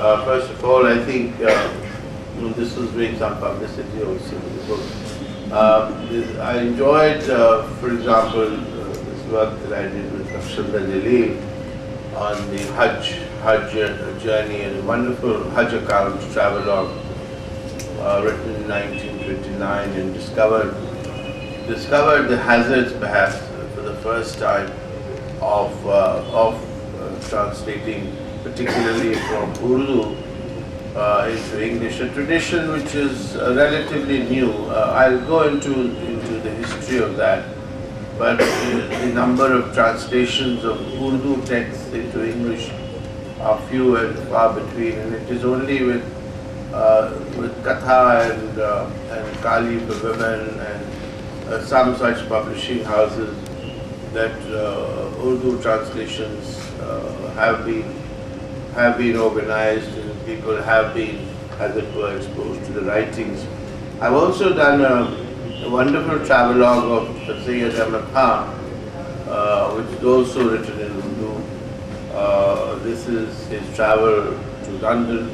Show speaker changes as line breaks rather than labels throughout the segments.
First of all, I think this was doing some publicity also in the book. I enjoyed, for example, this work that I did with Mushirulhassan on the Hajj journey, and a wonderful Hajj account, travelogue, written in 1929, and discovered the hazards, perhaps for the first time, of translating, particularly from Urdu into English, a tradition which is relatively new. I'll go into the history of that, but the number of translations of Urdu texts into English are few and far between, and it is only with Katha and Kali for women and some such publishing houses that Urdu translations have been organized, and people have been, as it were, exposed to the writings. I've also done a wonderful travelogue of Sayyid Ahmad Khan, which is also written in Urdu. This is his travel to London,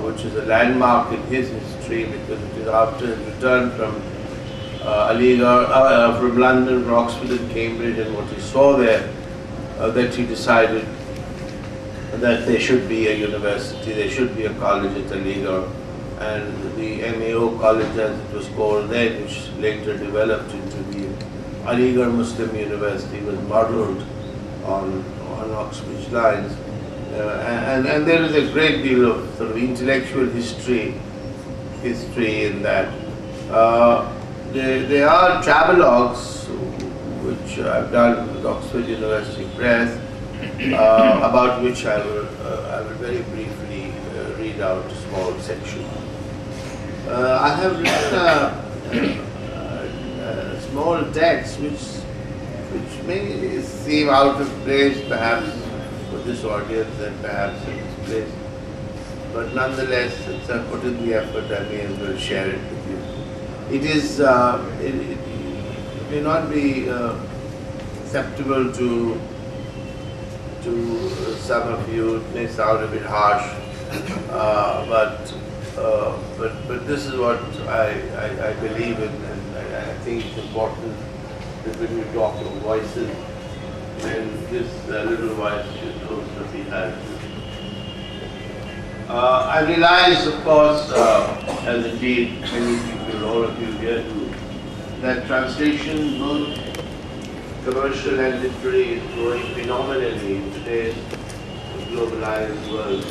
which is a landmark in his history, because it is after his return from Aligarh, from London, from Oxford and Cambridge, and what he saw there, that he decided that there should be a university, there should be a college at Aligarh, and the MAO college, as it was called then, which later developed into the Aligarh Muslim University, was modelled on Oxbridge lines, and there is a great deal of sort of intellectual history in that. There are travelogues which I've done with Oxford University Press, about which I will very briefly read out a small section. I have written a small text which may seem out of place perhaps for this audience and perhaps in this place, but nonetheless, since I put in the effort, I may as well share it with you. It is, it may not be acceptable to some of you. It may sound a bit harsh, but this is what I believe in, and I think it's important that when you talk of voices, then this little voice should also be heard. I realize, of course, as indeed many people, all of you here do, that translation, both commercial and literary, is growing phenomenally in today's globalized world.